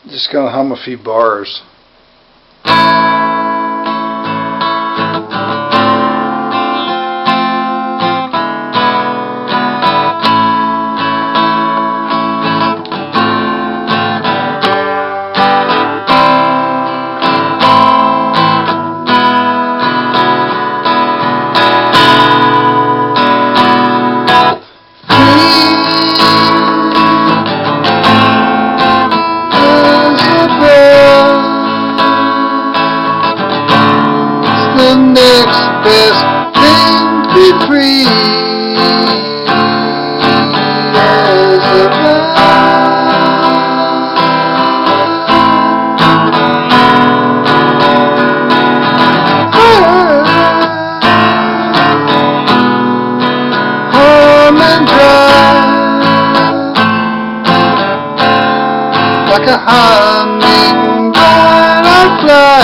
Just gonna hum a few bars. The next best thing to be free as a home and dry like a hummingbird I fly.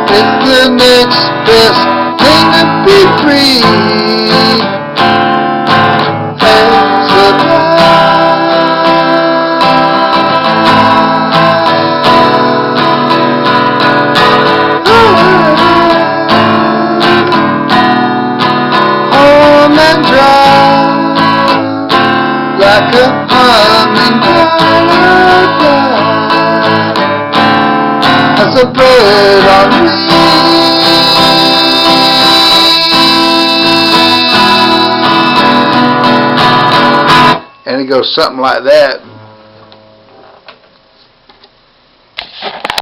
It's the next best thing to be free as a home and dry like a hummingbird as a bird on wing. And it goes something like that.